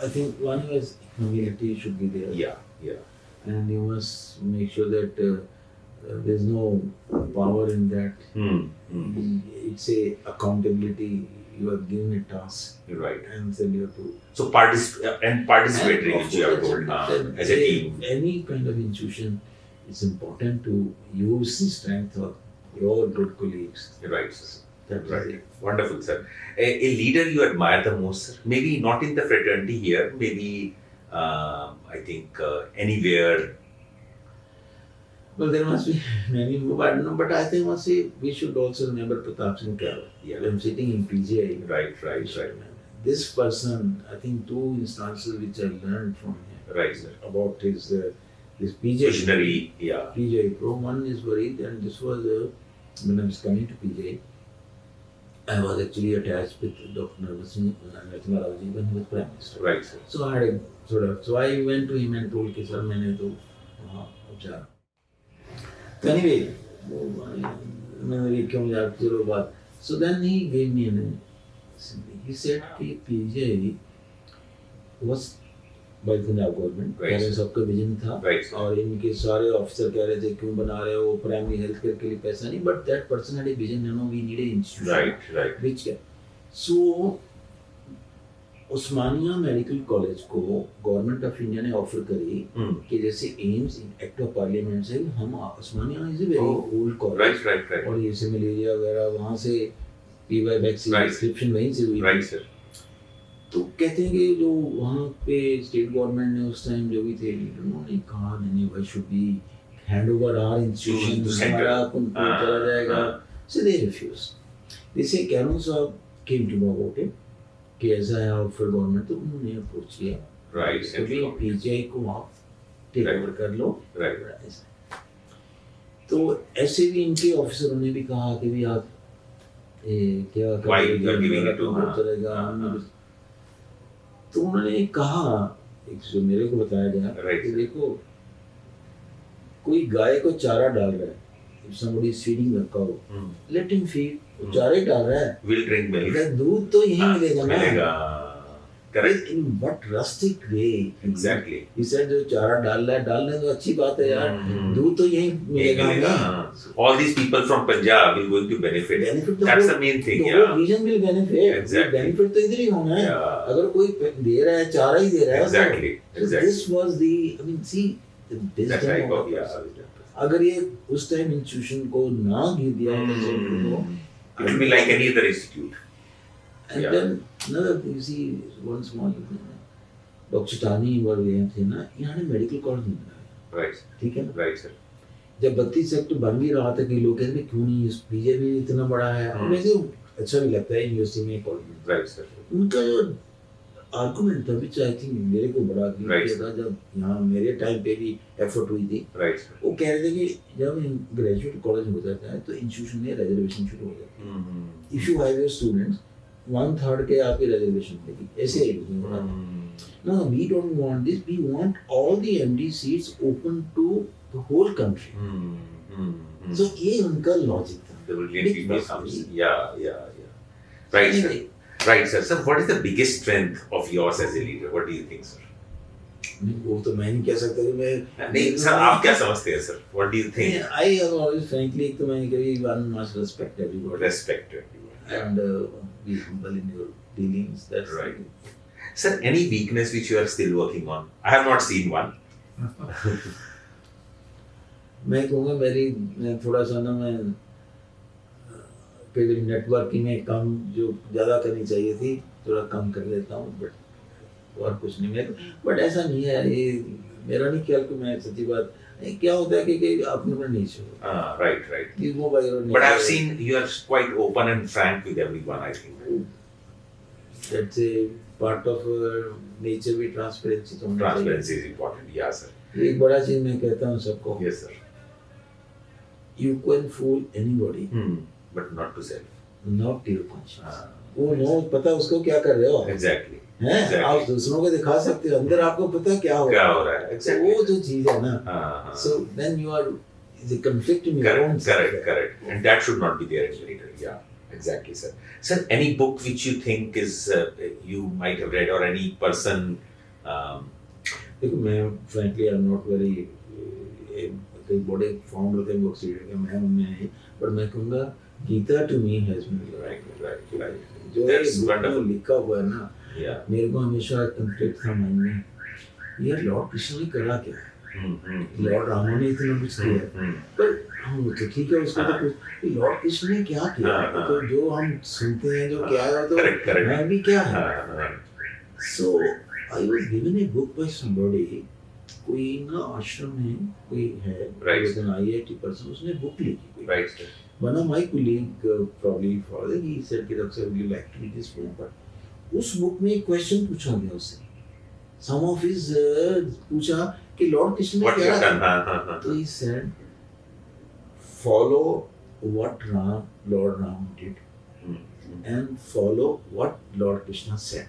I think one was humility should be there. Yeah, yeah. And you must make sure that there's no power in that. It's a accountability. You are given a task Right. and then you have to. So, participatory, And which you have of told course, as a team. Any kind of institution, it's important to use the strength of your good colleagues. Right, sir. That is Right. it. Wonderful, sir. A leader you admire the most, sir? Maybe not in the fraternity here, maybe I think anywhere. Well, there must be many more, but no, but I think must say we should also remember Pratap Singh Kawar. Yeah. I'm sitting in PGI. Right, we right, should right. remember. This person, I think two instances which I learned from him Right, sir. about his PGI. Visionary, yeah. PGI Pro. One is worried, and this was when I was coming to PGI. I was actually attached with Dr. Narasimha Rao ji when he was Prime Minister. Right, sir. So I had a so I went to him and told कि sir मैंने तो वहाँ जा. So anyway, मैंने क्यों जा चलो बात. So then he gave me he said कि PGI was by the Punjab government. Right. Parents सबका vision था. Right, sir. और इनके सारे ऑफिसर कह रहे थे क्यों बना रहे हो प्राइमरी हेल्थ केयर के लिए पैसा नहीं. But that person had a vision. We need an institution. Right, right. Which can. So Osmania medical college को गवर्नमेंट ऑफ इंडिया ने ऑफर करी कि जैसे एम्स एक्ट ऑफ पार्लियामेंट से हम Osmania is a very old college. Right, right, right. और ये से मलेरिया वगैरह वहाँ से पीवाई वैक्सीन Right. प्रिस्क्रिप्शन वहीं से हुई. Right, sir. तो कहते हैं कि जो वहाँ पे स्टेट गवर्नमेंट ने उस टाइम जो भी थे उन्होंने कहा नहीं why should be hand over our institution To center. हमारा अपन चला जाएगा. सो दे रिफ्यूज. जैसे कैनन साहब came to know about it कि ऐसा है ऑफर गवर्नमेंट तो उन्होंने अप्रोच किया Right, तो भी पीजीआई को आप टेक Right. ओवर कर लो. Right. तो ऐसे भी इनके ऑफिसरों ने भी कहा कि भी आप क्या Why you are giving it to चलेगा. तो उन्होंने कहा एक जो मेरे को बताया गया Right. कि देखो कोई गाय को चारा डाल रहा है. If somebody is feeding a cow, let him feed. वो चारा ही डाल रहा है. We'll drink milk. अगर दूध तो यहीं मिलेगा ना. मिलेगा. Correct. In what rustic way? Exactly. He said जो चारा डाल रहा है डालने तो अच्छी बात है यार. दूध तो यहीं मिलेगा मिलेगा. हमें. All these people from Punjab will going to benefit. Benefit the That's whole- the main thing. the Yeah. whole region will benefit. Exactly. Benefit तो इधर ही होना है. Yeah. अगर कोई दे रहा है चारा ही दे रहा है. Exactly. So Exactly. this was the I mean see the That wisdom type of of the yeah. person. अगर ये उस टाइम इंस्टीट्यूशन को ना गिर दिया सेंटर को. It will be like any other institute. And Yeah. then another thing, you see, one small thing. Doctor Chatani वर गए थे ना यहाँ ने मेडिकल कॉलेज नहीं बनाया. Right. ठीक है ना. Right, sir. जब 32 सेक्टर बन भी रहा था कि लोग कहते हैं क्यों नहीं इस पीजे भी इतना बड़ा है. और वैसे अच्छा भी लगता है यूनिवर्सिटी में कॉलेज. Right, sir. उनका जो आर्गुमेंट था विच आई थिंक मेरे को बड़ा Right. किया था जब यहाँ मेरे टाइम पे भी एफर्ट हुई थी. Right, sir. वो कह रहे थे कि जब ग्रेजुएट कॉलेज हो जाता है तो इंस्टीट्यूशन में रिजर्वेशन शुरू हो जाती है. If you have your students 1/3 के आपकी रिजर्वेशन मिलेगी. ऐसे ही No, we don't want this. We want all the MD seats open to the whole country. So ये उनका logic था. The brilliant Big people plus comes. really. Yeah. Right, Anyway, sir. Right, sir. Sir, what is the biggest strength of yours as a leader? What do you think, sir? वो तो मैं नहीं कह सकता कि मैं. नहीं, sir, आप क्या समझते हैं, sir? What do you think? I have always frankly एक तो मैंने कभी one must respect everybody Respect everyone. and be humble in your dealings. That's Right. Sir, any weakness which you are still working on? I have not seen one. मैं कहूँगा मैं थोड़ा सा ना मैं कई नेटवर्किंग में कम जो ज़्यादा करनी चाहिए थी थोड़ा कम कर लेता हूँ. बट और कुछ नहीं मेरे. बट ऐसा नहीं है ये मेरा नहीं ख्याल कि मैं सच्ची बात क्या होता है कि अपने में नहीं छोड़. Right. वो भाई But I have seen you are quite open and frank with everyone, I think. That's a part of nature भी ट्रांसपेरेंसी तो होना चाहिए. Transparency is important. Yeah, sir. एक बड़ा चीज मैं कहता हूँ सबको. Yes, sir. You can fool anybody, But not to self. not to your conscience. वो नो पता उसको क्या कर रहे हो. Exactly. हैं Exactly. आप दूसरों को दिखा सकते हो, अंदर आपको पता है क्या हो क्या रहा हो रहा है है। exactly. वो जो चीज है ना, हाँ, so then you are the conflict in your own correct. And that should not be there in the leader. Yeah, exactly, sir. Sir, any book which you think is you might have read, or any person? देखो मैं frankly I'm not very कई बड़े found होते हैं books reader के, मैं उनमें नहीं, पर मैं कहूँगा Gita to me has been Right. जो That's ये wonderful. लिखा हुआ है ना, Yeah. मेरे को हमेशा कंफ्लिक्ट था मन में, यार लॉर्ड कृष्ण ने करा क्या है? लॉर्ड रामो ने इतना कुछ किया है, पर हम तो ठीक है उसको तो कुछ, लॉर्ड कृष्ण ने क्या किया है? हाँ, तो जो हम सुनते हैं जो क्या है तो Correct. मैं भी क्या है। So I was given a book by somebody, कोई ना आश्रम में कोई है, Right. was an IIT person, उसने बुक लिखी। Right. One of my colleague, probably father, he said कि doctor would you like to read this book? But उस बुक में एक क्वेश्चन पूछा गया उससे, some of his पूछा कि लॉर्ड कृष्ण ने What you क्या have done? किया? तो he said follow what Lord Ram did and follow what Lord Krishna said.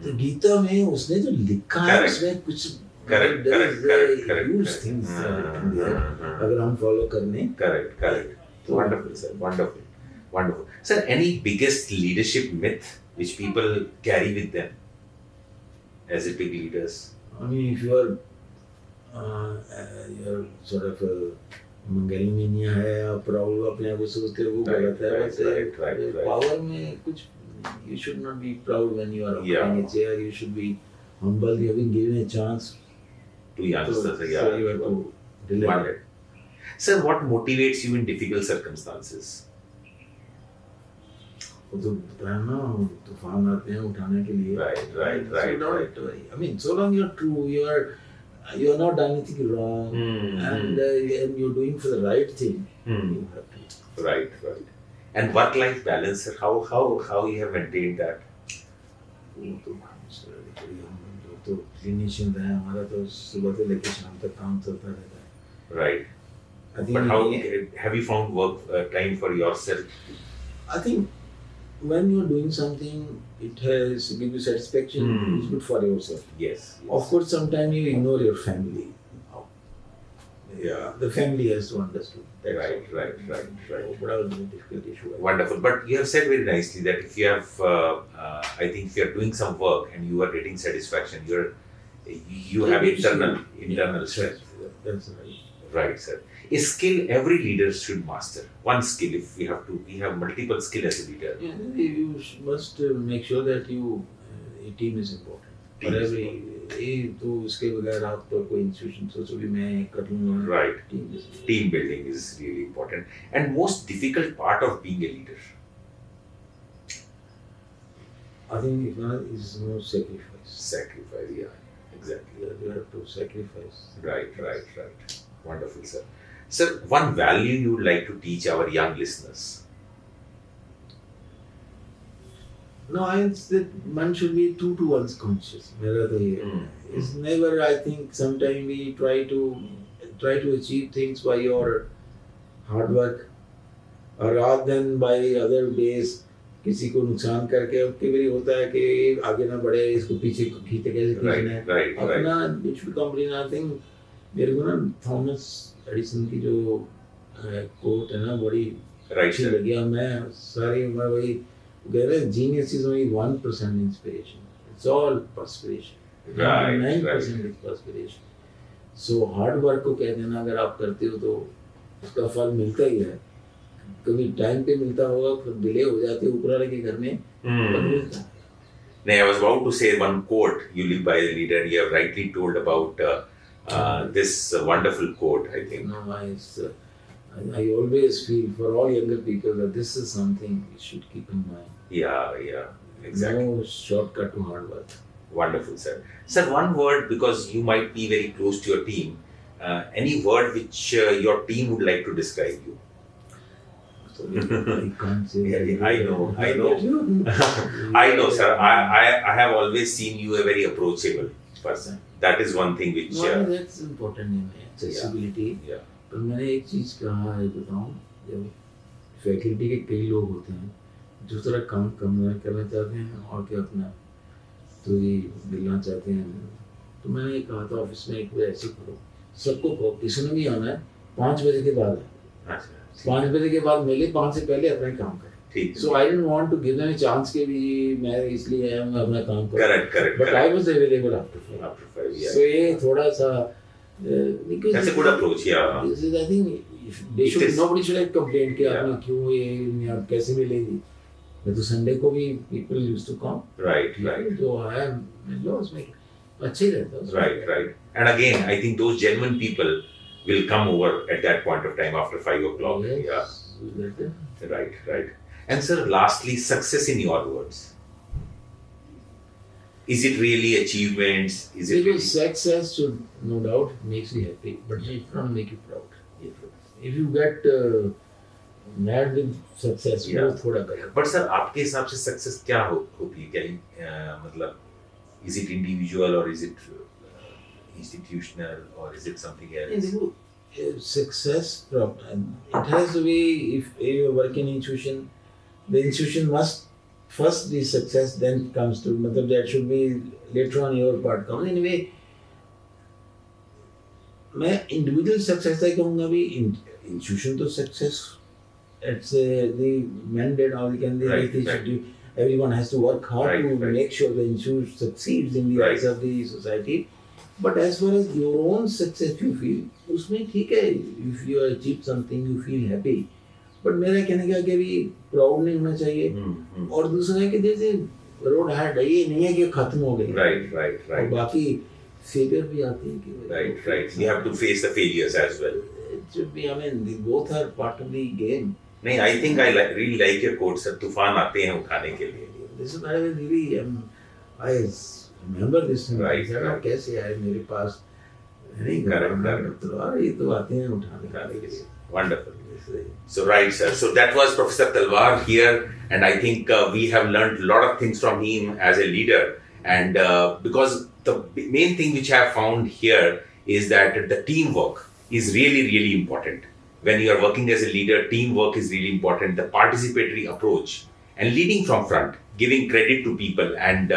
तो गीता में उसने जो लिखा है Correct. उसमें कुछ Correct. use things in there, अगर हम follow करने Correct. Wonderful, sir. Wonderful. Sir, any biggest leadership myth which people carry with them as a big leaders? I mean, if you are you're sort of a मंगलमेनिया है, आप proud अपने आप को सोचते हो, वो गलत है। Right. पावर में कुछ, you should not be proud when you are Yeah. occupying a chair. You should be humble. You have been given a chance. To youngsters, So yeah. you have to deliver. Wonderful. Sir, what motivates you in difficult circumstances? वो तो बताया ना, तूफान आते हैं उठाने के लिए। Right. So don't worry. I mean, so long you're true, you are not done anything wrong, and you're doing for the right thing. You have to. Right. And work-life balance, sir, how you have maintained that? वो तो जो तो clinician है हमारा, तो सुबह से लेकर शाम तक काम चलता रहता है। Right. I think But how have you found work time for yourself? I think when you're doing something, it has give you satisfaction. It's good for yourself. Yes. Of course, sometimes you ignore your family. Yeah, the family has to understand. That's Right. all. But a difficult issue. Wonderful. But you have said very nicely that if you have, I think if you are doing some work and you are getting satisfaction, you have internal strength. That's right. Right, sir. A skill every leader should master. One skill, if we have multiple skill as a leader. Yeah, you must make sure that a team is important. Team For is every तो उसके बगैर आप तो कोई institution सोचो भी मैं कर लूँगा। Right. Team Team building is really important. And most difficult part of being a leader. I think is no sacrifice. Sacrifice, yeah. Exactly. You have to sacrifice. Right. Wonderful, sir. Sir, one value you would like to teach our young listeners? No, it's that one should be true to one's conscience. मेरा तो ये है. It's never, I think, sometimes we try to achieve things by your hard work, or rather than by other ways. किसी को नुकसान करके कई बार होता है कि आगे ना बढ़े, इसको पीछे खींचे कैसे खींचना है। Right. अपना it should complete. I think मेरे को ना थॉमस एडिसन की जो कोट है ना बड़ी Right, अच्छी sir. लगी, और मैं सारी उम्र वही कह रहे, genius is only 1% inspiration. It's all perspiration. Right. 9% is perspiration. So hard work को कह देना अगर आप करते हो तो उसका फल मिलता ही है। कभी टाइम पे मिलता होगा, फिर डिले हो जाते ऊपर वाले के घर में, पर मिलता है। Now, I was about to say one quote, you live by a leader, and you have rightly told about this wonderful quote, I think. No, I always feel for all younger people that this is something we should keep in mind. Yeah, exactly. No shortcut to hard work. Wonderful, sir. Sir, one word, because you might be very close to your team, any word which your team would like to describe you? So I can't say. Yeah, I know. I know, sir. I have always seen you a very approachable person. That is one thing which. No, that's important in accessibility. Yeah. पर मैंने एक चीज़ कहा है बताऊँ, जब faculty के कई लोग होते हैं, दूसरा काम करना चाहते हैं और क्या अपना तो ये मिलना चाहते हैं। तो मैंने कहा था ऑफिस में एक ऐसे करो, सबको कहो किसी ने भी आना है 5 बजे के बाद है। अच्छा 5 बजे के बाद मिले, 5 से पहले अपना काम करें। ठीक so I didn't want to give them a chance के भी मैं इसलिए आया हूँ अपना काम करूँ। Correct but I was available after 5। So ये थोड़ा सा because That's a good approach, yeah. this is I think they should nobody should have complained कि आपने क्यों ये आप कैसे मिलेगी। मैं तो संडे को भी people used to come। Right. जो आया मिलो उसमें अच्छे रहता है। Right. And again, I think those genuine people will come over at that point of time after 5 o'clock. Yes. Yeah. Right. And sir, lastly, success in your words. Is it really achievements? Is it Because success should no doubt makes you happy, but it should not make you proud. If you get mad with success, वो थोड़ा गलत। But sir, आपके हिसाब से success क्या होती है? क्या मतलब is it individual or is it institutional or is it something else? Success, it has to be, if you work in institution, the institution must first be success, then comes to, मतलब that should be later on your part comes. Anyway, मैं individual success ही कहूँगा भी, institution तो success, it's the mandate or the everyone has to work hard to make sure the institution succeeds in the eyes of the society. But as far as your own success you feel, उसमें ठीक है, if you achieve something you feel happy. But मेरा कहने का कि भी proud नहीं होना चाहिए। और दूसरा है कि जैसे रोड हार्ड है, ये नहीं है कि खत्म हो गई। Right. और बाकी फेलियर भी आती है कि Right. You have to face the failures as well. It should be, I mean, both are part of the game. नहीं, I think I really like your quote, sir. तूफान आते हैं उठाने के लिए। This is really, I remember this. Right. कैसे आए मेरे पास? नहीं, Correct. ये तो आते हैं उठाने के लिए। Wonderful. So right, sir. So that was Professor Talwar here, and I think we have learned a lot of things from him as a leader. And because the main thing which I have found here is that the teamwork is really important. When you are working as a leader, teamwork is really important. The participatory approach and leading from front, giving credit to people and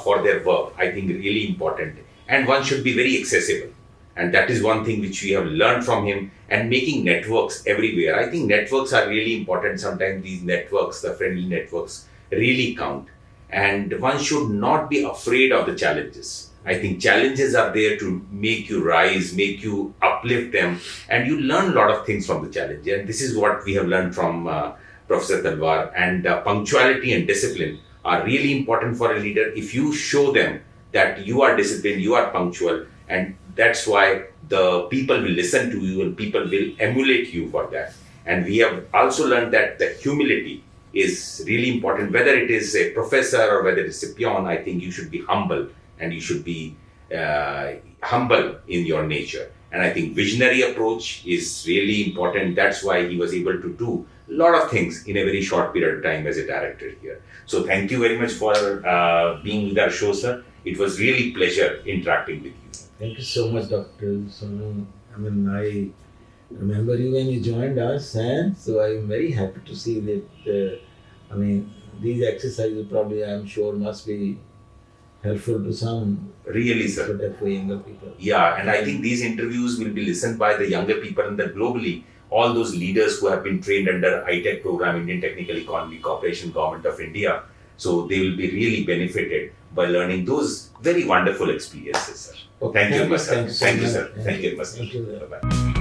for their work, I think really important. And one should be very accessible. And that is one thing which we have learned from him, and making networks everywhere. I think networks are really important. Sometimes these networks, the friendly networks, really count. And one should not be afraid of the challenges. I think challenges are there to make you rise, make you uplift them, and you learn a lot of things from the challenge. And this is what we have learned from Professor Talwar. And punctuality and discipline are really important for a leader. If you show them that you are disciplined, you are punctual, and that's why the people will listen to you and people will emulate you for that. And we have also learned that the humility is really important. Whether it is a professor or whether it's a peon, I think you should be humble and you should be humble in your nature. And I think visionary approach is really important. That's why he was able to do a lot of things in a very short period of time as a director here. So thank you very much for being with our show, sir. It was really pleasure interacting with you. Thank you so much, Dr. Sonu. I mean, I remember you when you joined us, and so I'm very happy to see that, I mean, these exercises probably, I'm sure, must be helpful to some. Really, sir. For younger people. Yeah, and I think these interviews will be listened by the younger people and then globally, all those leaders who have been trained under ITEC program, Indian Technical Economy Corporation, Government of India. So they will be really benefited by learning those very wonderful experiences, sir. Okay. Thank you, sir. Thank you, Thank you, sir. Thank you, sir. Thank you. Bye-bye.